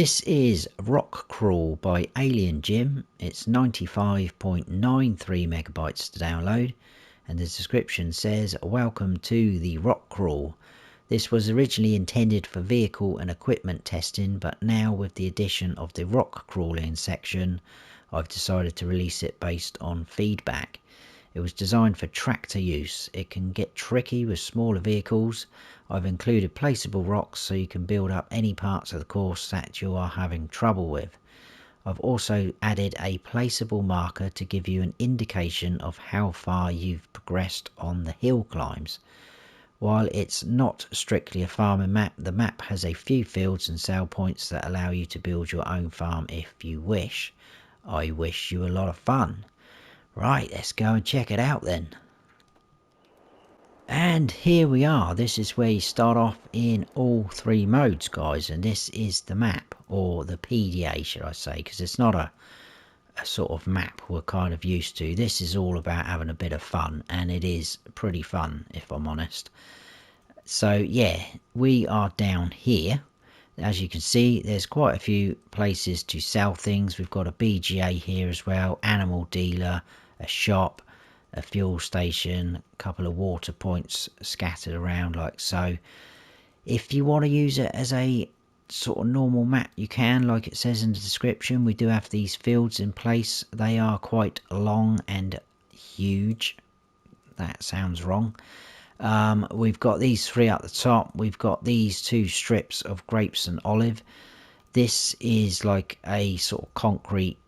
This is Rock Crawl by Alien Jim. It's 95.93 megabytes to download, and the description says, "Welcome to the Rock Crawl. This was originally intended for vehicle and equipment testing, but now with the addition of the rock crawling section, I've decided to release it based on feedback. It was designed for tractor use. It can get tricky with smaller vehicles. I've included placeable rocks so you can build up any parts of the course that you are having trouble with. I've also added a placeable marker to give you an indication of how far you've progressed on the hill climbs. While it's not strictly a farming map, the map has a few fields and sale points that allow you to build your own farm if you wish. I wish you a lot of fun." Right, let's go and check it out then. And here we are. This is where you start off in all three modes, guys, and this is the map, or the PDA should I say, because it's not a sort of map we're kind of used to. This is all about having a bit of fun, and it is pretty fun if I'm honest. So yeah, we are down here. As you can see, there's quite a few places to sell things. We've got a BGA here as well, animal dealer, a shop, a fuel station, a couple of water points scattered around like so. If you want to use it as a sort of normal map, you can, like it says in the description. We do have these fields in place. They are quite long and huge. That sounds wrong. We've got these three at the top. We've got these two strips of grapes and olive. This is like a sort of concrete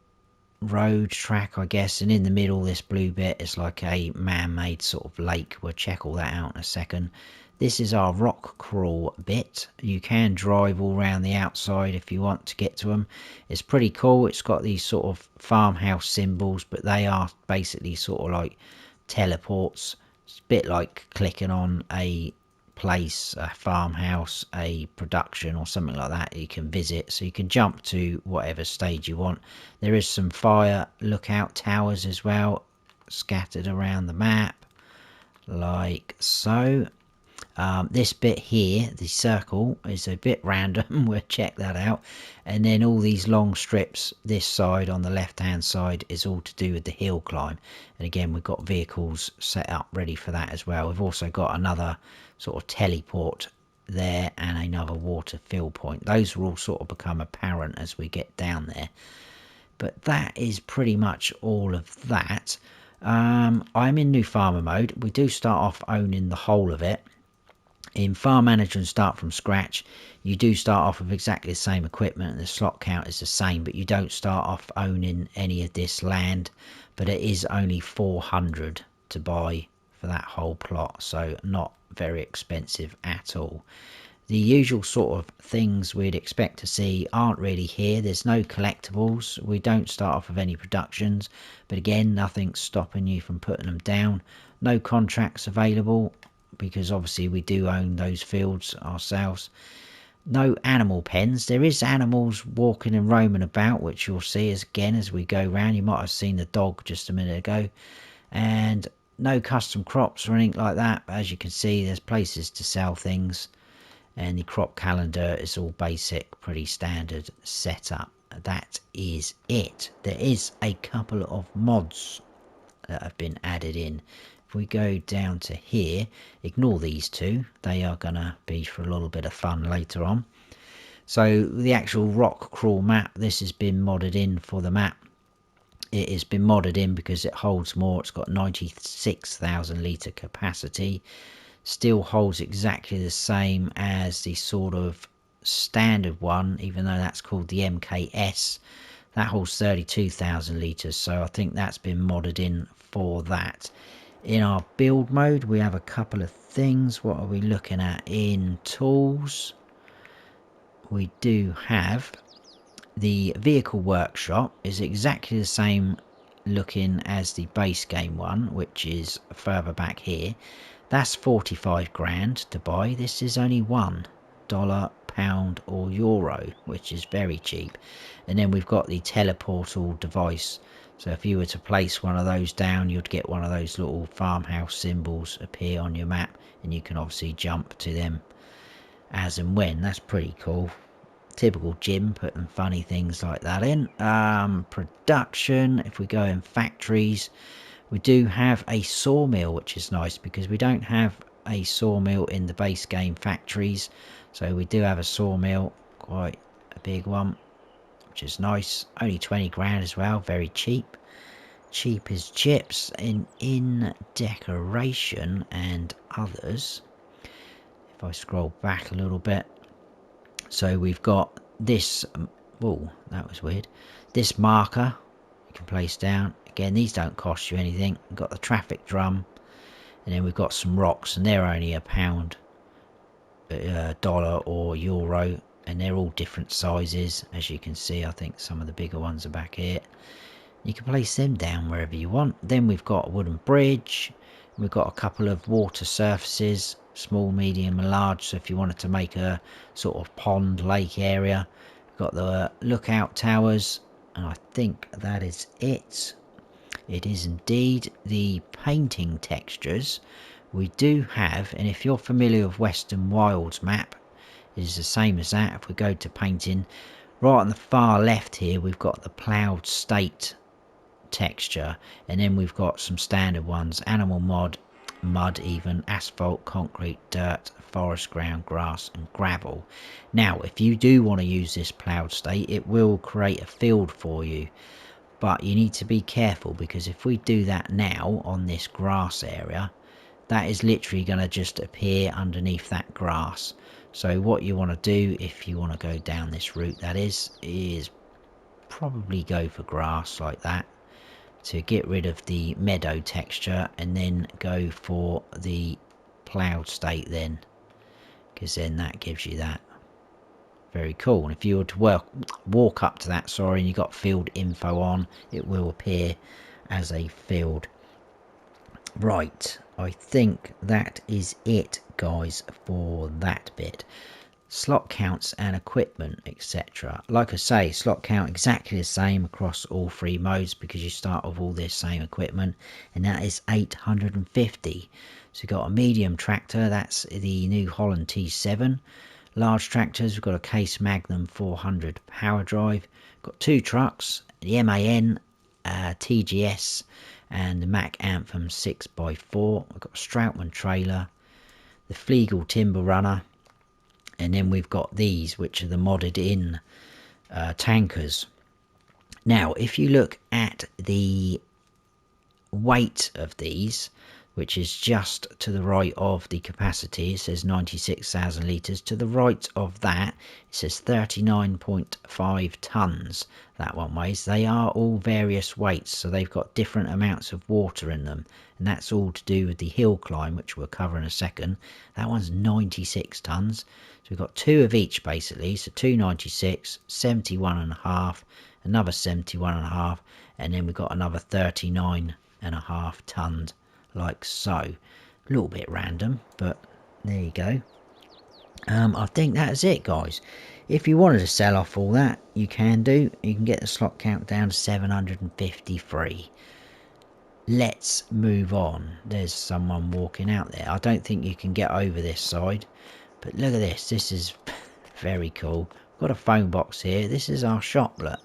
road track, I guess, and in the middle, this blue bit is like a man-made sort of lake. We'll check all that out in a second. This is our rock crawl bit. You can drive all around the outside if you want to get to them. It's pretty cool. It's got these sort of farmhouse symbols, but they are basically sort of like teleports. It's a bit like clicking on a place, a farmhouse, a production or something like that you can visit, so you can jump to whatever stage you want. There is some fire lookout towers as well scattered around the map like so. This bit here, the circle, is a bit random. We'll check that out. And then all these long strips this side on the left hand side is all to do with the hill climb, and again we've got vehicles set up ready for that as well. We've also got another sort of teleport there and another water fill point. Those will all sort of become apparent as we get down there, but that is pretty much all of that. I'm in new farmer mode. We do start off owning the whole of it. In Farm Manager and Start from Scratch, you do start off with exactly the same equipment and the slot count is the same, but you don't start off owning any of this land. But it is only 400 to buy for that whole plot, so not very expensive at all. The usual sort of things we'd expect to see aren't really here. There's no collectibles. We don't start off with any productions, but again, nothing's stopping you from putting them down. No contracts available, because obviously we do own those fields ourselves. No animal pens. There is animals walking and roaming about, which you'll see as we go around. You might have seen the dog just a minute ago. And no custom crops or anything like that, but as you can see, there's places to sell things, and the crop calendar is all basic, pretty standard setup. That is it. There is a couple of mods that have been added in. If we go down to here, ignore these two, they are gonna be for a little bit of fun later on. So the actual rock crawl map, this has been modded in for the map. It has been modded in because it holds more. It's got 96,000 litre capacity. Still holds exactly the same as the sort of standard one, even though that's called the MKS. That holds 32,000 litres, so I think that's been modded in for that. In our build mode, we have a couple of things. What are we looking at? In tools, we do have the vehicle workshop. Is exactly the same looking as the base game one, which is further back here. That's 45 grand to buy. This is only $1, pound or euro, which is very cheap. And then we've got the teleportal device. So if you were to place one of those down, you'd get one of those little farmhouse symbols appear on your map, and you can obviously jump to them as and when. That's pretty cool. typical Jim, putting funny things like that in. Production, if we go in factories, we do have a sawmill, which is nice because we don't have a sawmill in the base game factories. So we do have a sawmill, quite a big one, which is nice. Only 20 grand as well, very cheap. Cheap as chips. In decoration and others, if I scroll back a little bit, so we've got this, oh, that was weird, this marker you can place down. Again, these don't cost you anything. We've got the traffic drum, and then we've got some rocks, and they're only £1, dollar or euro, and they're all different sizes. As you can see, I think some of the bigger ones are back here. You can place them down wherever you want. Then we've got a wooden bridge. We've got a couple of water surfaces, small, medium and large. So if you wanted to make a sort of pond, lake area, we've got the lookout towers. And I think that is it. It is indeed. The painting textures we do have, and if you're familiar with Western Wilds map, it is the same as that. If we go to painting, right on the far left here, we've got the ploughed state texture, and then we've got some standard ones: animal mod, mud, even asphalt, concrete, dirt, forest ground, grass and gravel. Now if you do want to use this ploughed state, it will create a field for you, but you need to be careful, because if we do that now on this grass area, that is literally going to just appear underneath that grass. So what you want to do, if you want to go down this route, that is probably go for grass like that to get rid of the meadow texture, and then go for the ploughed state then, because then that gives you that. Very cool. And if you were to walk up to that, sorry, and you got field info on, it will appear as a field. Right, I think that is it, guys, for that bit. Slot counts and equipment, etc. Like I say, slot count exactly the same across all three modes, because you start with all this same equipment, and that is 850. So we've got a medium tractor, that's the New Holland T7. Large tractors, we've got a Case Magnum 400 power drive. Got two trucks, the MAN TGS and the Mack Anthem 6x4. We've got a Stroutman trailer, the Flegel timber runner, and then we've got these, which are the modded in tankers. Now if you look at the weight of these, which is just to the right of the capacity, it says 96,000 litres. To the right of that, it says 39.5 tonnes that one weighs. They are all various weights, so they've got different amounts of water in them, and that's all to do with the hill climb, which we'll cover in a second. That one's 96 tonnes, so we've got two of each basically, so 296, 71.5, another 71.5, and then we've got another 39.5 tonnes, like so. A little bit random, but there you go. I think that's it, guys. If you wanted to sell off all that, you can do. You can get the slot count down to 753. Let's move on. There's someone walking out there. I don't think you can get over this side, but look at this. This is very cool. We've got a phone box here. This is our shop. Look,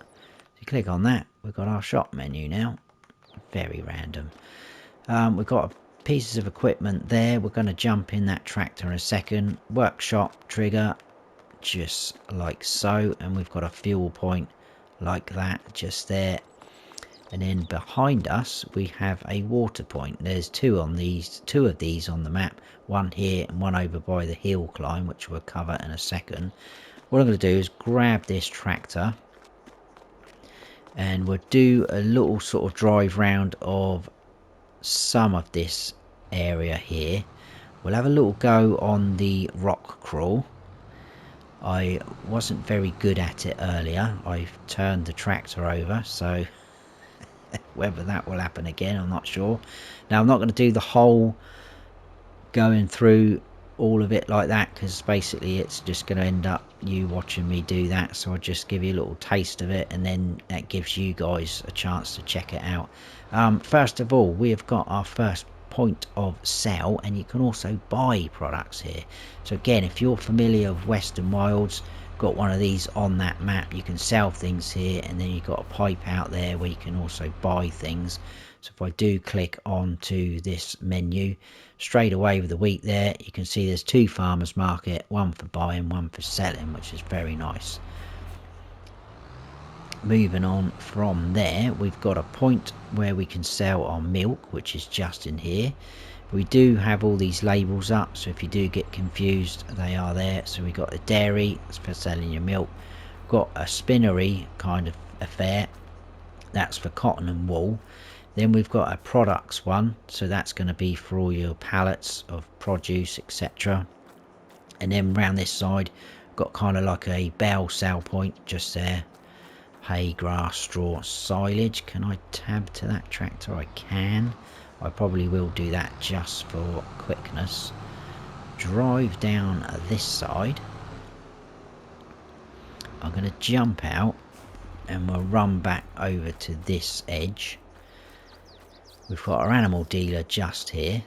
if you click on that, we've got our shop menu now. Very random. We've got pieces of equipment there. We're going to jump in that tractor in a second. Workshop trigger, just like so, and we've got a fuel point like that just there. And then behind us we have a water point. There's two of these on the map, one here and one over by the hill climb, which we'll cover in a second. What I'm going to do is grab this tractor, and we'll do a little sort of drive round of some of this area here. We'll have a little go on the rock crawl. I wasn't very good at it earlier. I've turned the tractor over, so whether that will happen again, I'm not sure. Now I'm not going to do the whole going through all of it like that, because basically it's just going to end up you watching me do that. So I'll just give you a little taste of it, and then that gives you guys a chance to check it out. First of all, we have got our first point of sale, and you can also buy products here. So again, if you're familiar with Western Wilds, got one of these on that map. You can sell things here, and then you've got a pipe out there where you can also buy things. So if I do click on to this menu, straight away with the wheat there, you can see there's 2 farmers market, one for buying, one for selling, which is very nice. Moving on from there, we've got a point where we can sell our milk, which is just in here. We do have all these labels up, so if you do get confused, they are there. So we got a dairy, that's for selling your milk. Got a spinnery kind of affair, that's for cotton and wool. Then we've got a products one, so that's going to be for all your pallets of produce, etc. And then round this side, got kind of like a bale sale point just there. Hay, grass, straw, silage. Can I tab to that tractor? I can. I probably will do that just for quickness. Drive down this side. I'm going to jump out and we'll run back over to this edge. We've got our animal dealer just here.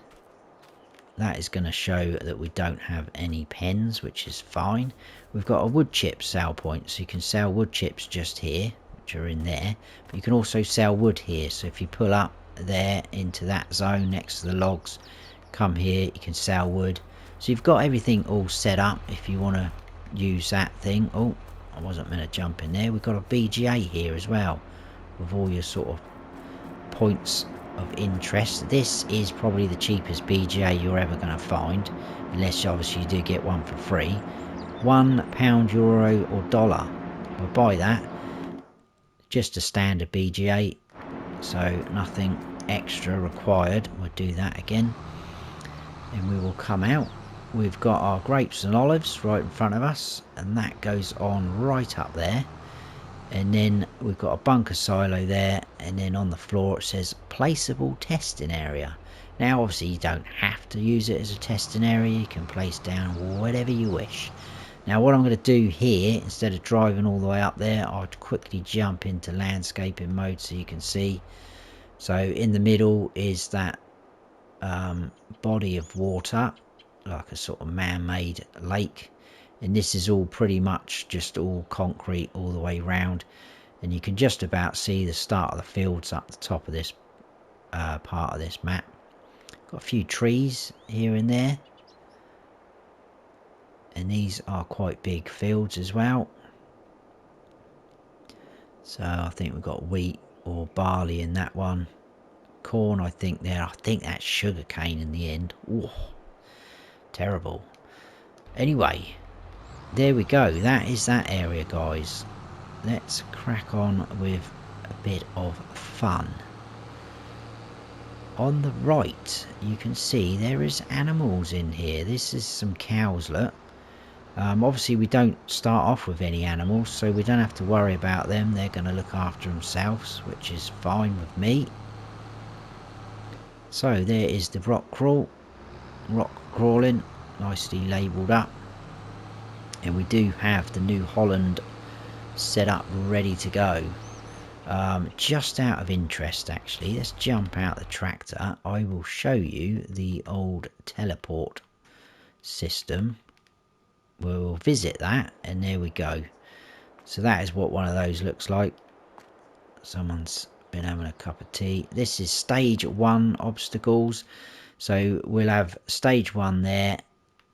That is going to show that we don't have any pens, which is fine. We've got a wood chip sale point, so you can sell wood chips just here, which are in there. But you can also sell wood here, so if you pull up there into that zone next to the logs, come here, you can sell wood. So you've got everything all set up if you want to use that thing. Oh, I wasn't meant to jump in there. We've got a BGA here as well, with all your sort of points of interest. This is probably the cheapest BGA you're ever going to find, unless obviously you do get one for free. £1, euro or dollar. We'll buy that. Just a standard BGA, so nothing extra required. We'll do that again, and we will come out. We've got our grapes and olives right in front of us, and that goes on right up there. And then we've got a bunker silo there, and then on the floor it says placeable testing area. Now obviously you don't have to use it as a testing area, you can place down whatever you wish. Now what I'm going to do here, instead of driving all the way up there, I'll quickly jump into landscaping mode so you can see. So in the middle is that body of water, like a sort of man-made lake. And this is all pretty much just all concrete all the way round, and you can just about see the start of the fields up the top of this part of this map. Got a few trees here and there, and these are quite big fields as well. So I think we've got wheat or barley in that one, corn I think there. I think that's sugar cane in the end. Ooh, terrible. Anyway, there we go. That is that area, guys. Let's crack on with a bit of fun. On the right, you can see there is animals in here. This is some cows, look. Obviously, we don't start off with any animals, so we don't have to worry about them. They're going to look after themselves, which is fine with me. So there is the rock crawling, nicely labelled up. And we do have the New Holland set up ready to go. Just out of interest, actually, let's jump out the tractor. I will show you the old teleport system. We'll visit that, and there we go. So that is what one of those looks like. Someone's been having a cup of tea. This is stage 1 obstacles. So we'll have stage 1 there,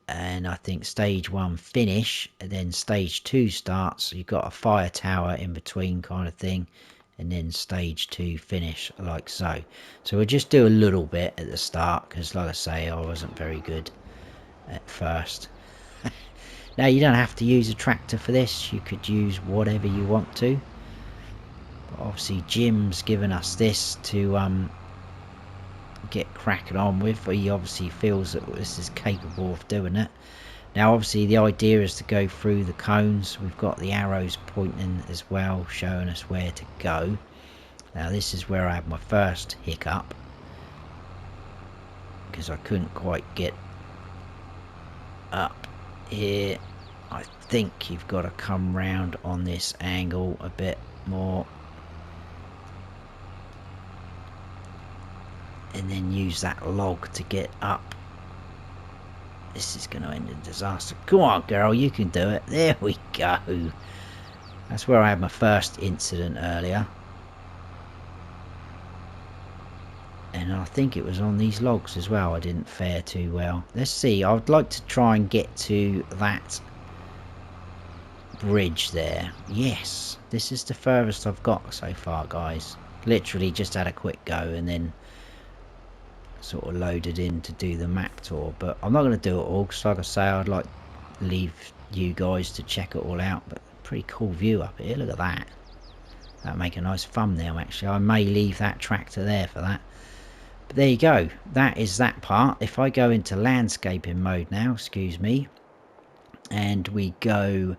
and I think stage 1 finish, and then stage 2 starts. You've got a fire tower in between kind of thing, and then stage 2 finish like so. So we'll just do a little bit at the start, because like I say, I wasn't very good at first. Now you don't have to use a tractor for this, you could use whatever you want to, but obviously Jim's given us this to get cracking on with. He obviously feels that this is capable of doing it. Now obviously the idea is to go through the cones. We've got the arrows pointing as well, showing us where to go. Now this is where I had my first hiccup, because I couldn't quite get up here. I think you've got to come round on this angle a bit more, and then use that log to get up This is going to end in disaster. Come on, girl, you can do it. There we go. That's where I had my first incident earlier. And I think it was on these logs as well. I didn't fare too well. Let's see. I would like to try and get to that bridge there. Yes. This is the furthest I've got so far, guys. Literally just had a quick go and then sort of loaded in to do the map tour. But I'm not going to do it all because, like I say, I'd like to leave you guys to check it all out. But pretty cool view up here. Look at that. That'll make a nice thumbnail, actually. I may leave that tractor there for that. But there you go, that is that part. If I go into landscaping mode now, excuse me, and we go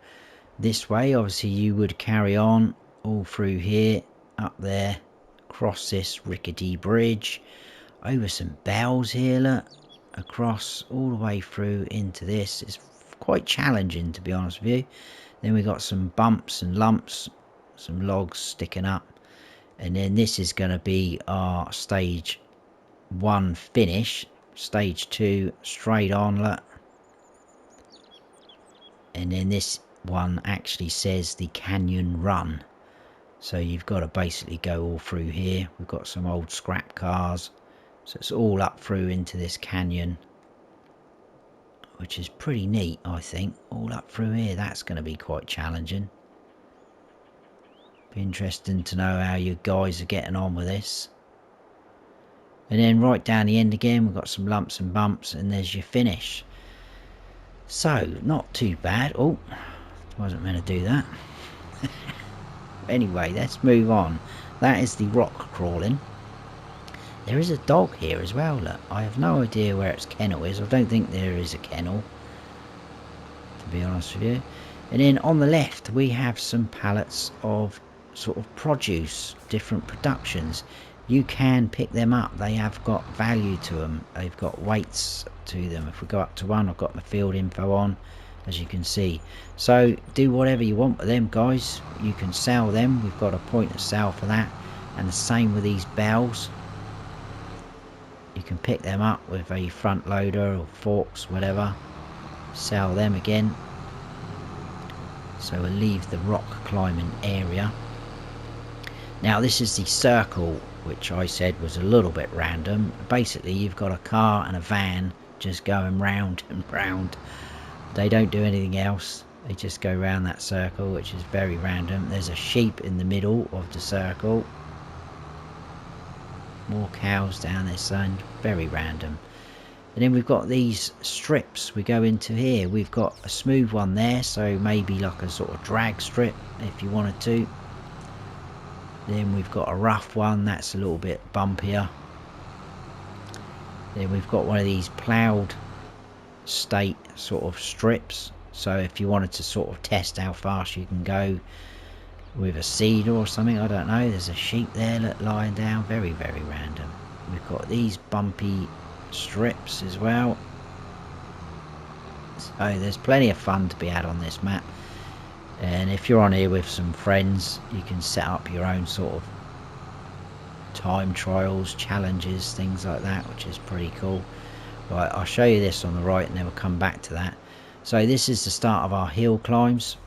this way, obviously you would carry on all through here, up there, across this rickety bridge, over some bells here, look, across all the way through into this. It's quite challenging, to be honest with you. Then we got some bumps and lumps, some logs sticking up, and then this is going to be our stage 1 finish. Stage 2 straight on, look. And then this one actually says the canyon run, so you've got to basically go all through here. We've got some old scrap cars, so it's all up through into this canyon, which is pretty neat, I think. All up through here. That's going to be quite challenging. Be interesting to know how you guys are getting on with this. And then right down the end again, we've got some lumps and bumps, and there's your finish. So, not too bad. Oh, wasn't meant to do that. Anyway, let's move on. That is the rock crawling. There is a dog here as well, look. I have no idea where its kennel is. I don't think there is a kennel, to be honest with you. And then on the left, we have some pallets of sort of produce, different productions. You can pick them up. They have got value to them. They've got weights to them. If we go up to one, I've got my field info on, as you can see. So do whatever you want with them, guys. You can sell them. We've got a point of sale for that. And the same with these bells. You can pick them up with a front loader or forks, whatever. Sell them again. So we'll leave the rock climbing area. Now this is the circle, which I said was a little bit random. Basically you've got a car and a van just going round and round. They don't do anything else. They just go round that circle, which is very random. There's a sheep in the middle of the circle. More cows down this end. Very random. And then we've got these strips we go into here. We've got a smooth one there, so maybe like a sort of drag strip if you wanted to. Then we've got a rough one, that's a little bit bumpier. Then we've got one of these ploughed state sort of strips, so if you wanted to sort of test how fast you can go with a seeder or something, I don't know. There's a sheep there lying down, very random. We've got these bumpy strips as well. So there's plenty of fun to be had on this map. And if you're on here with some friends, you can set up your own sort of time trials, challenges, things like that, which is pretty cool. Right, I'll show you this on the right and then we'll come back to that. So this is the start of our hill climbs.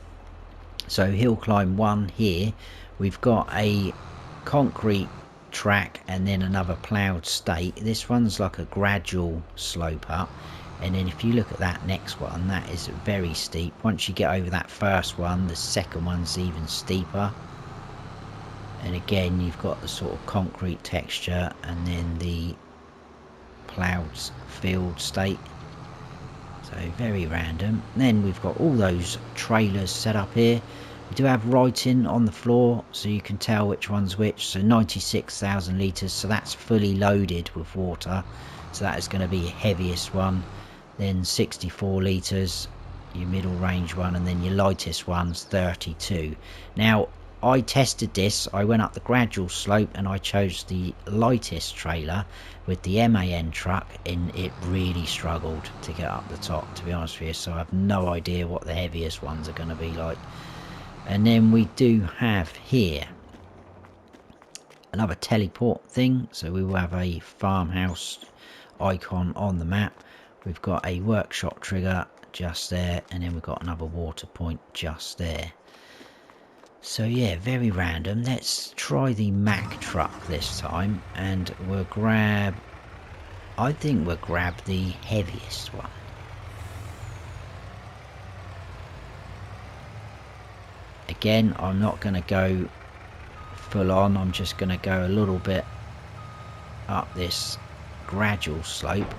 So hill climb 1 here, we've got a concrete track and then another ploughed state. This one's like a gradual slope up. And then if you look at that next one, that is very steep. Once you get over that first one, the second one's even steeper. And again, you've got the sort of concrete texture and then the ploughed field state. So very random. And then we've got all those trailers set up here. We do have writing on the floor, so you can tell which one's which. So 96,000 litres, so that's fully loaded with water. So that is going to be the heaviest one. Then 64 litres, your middle range one, and then your lightest one's 32. Now I tested this, I went up the gradual slope and I chose the lightest trailer with the MAN truck, and it really struggled to get up the top, to be honest with you. So I have no idea what the heaviest ones are going to be like. And then we do have here another teleport thing, so we will have a farmhouse icon on the map. We've got a workshop trigger just there, and then we've got another water point just there. So yeah, very random. Let's try the Mack truck this time, and we'll grab, I think we'll grab the heaviest one. Again, I'm not going to go full on, I'm just going to go a little bit up this gradual slope,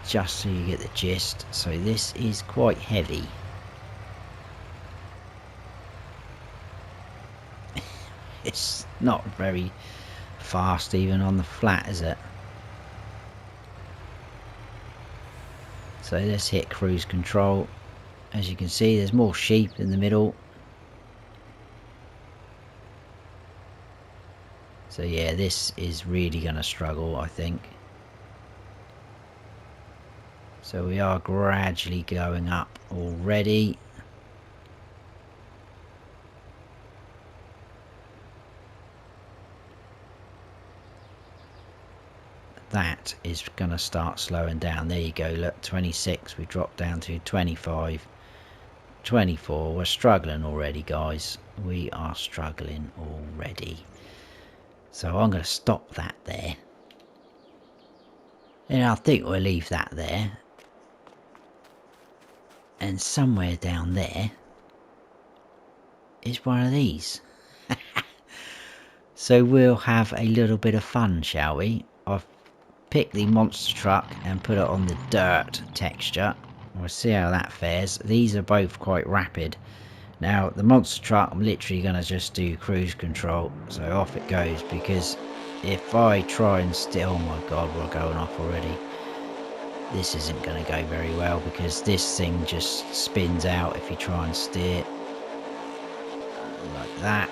just so you get the gist. So this is quite heavy. It's not very fast even on the flat, is it? So let's hit cruise control. As you can see, there's more sheep in the middle. So yeah, this is really going to struggle, I think. So we are gradually going up already. That is going to start slowing down. There you go, look, 26, we dropped down to 25, 24. We're struggling already, guys. We are struggling already. So I'm going to stop that there. And I think we'll leave that there. And somewhere down there is one of these. So we'll have a little bit of fun, shall we? I've picked the monster truck and put it on the dirt texture. We'll see how that fares. These are both quite rapid. Now the monster truck, I'm literally going to just do cruise control, so off it goes, because if I try and steer, oh my god, we're going off already. This isn't going to go very well, because this thing just spins out if you try and steer like that.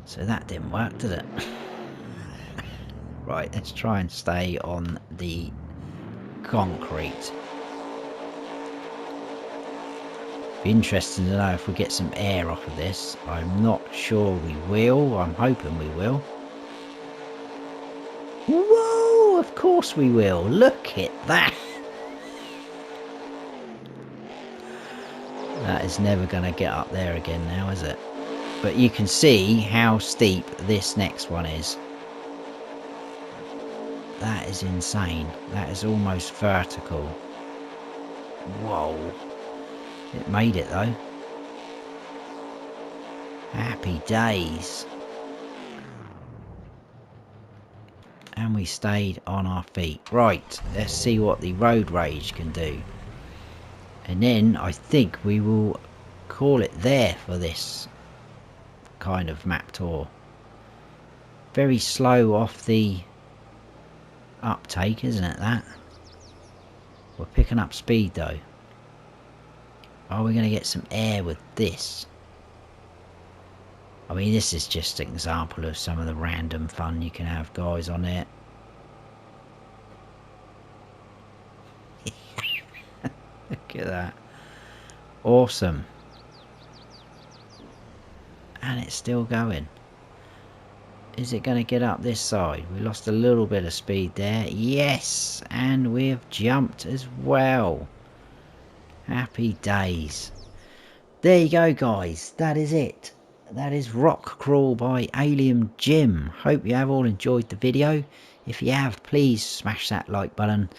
So that didn't work, did it? Right, let's try and stay on the concrete. Be interesting to know if we get some air off of this. I'm not sure we will. I'm hoping we will. Whoa, of course we will. Look at that. That is never going to get up there again now, is it? But you can see how steep this next one is. That is insane. That is almost vertical. Whoa. It made it though. Happy days. And we stayed on our feet. Right, let's see what the road rage can do. And then I think we will call it there for this kind of map tour. Very slow off the uptake, isn't it, that? We're picking up speed though. Are we going to get some air with this? I mean, this is just an example of some of the random fun you can have, guys, on it. Look at that. Awesome. And it's still going. Is it going to get up this side? We lost a little bit of speed there. Yes! And we've jumped as well. Happy days. There you go, guys. That is it. That is Rock Crawl by Alien Jim. Hope you have all enjoyed the video. If you have, please smash that like button.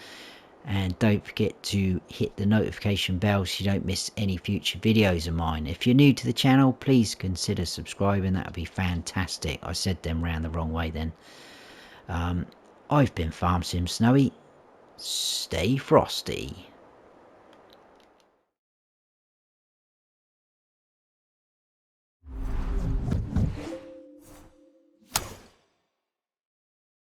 And don't forget to hit the notification bell so you don't miss any future videos of mine. If you're new to the channel, please consider subscribing. That would be fantastic. I said them round the wrong way then. I've been Farm Sim Snowy. Stay frosty.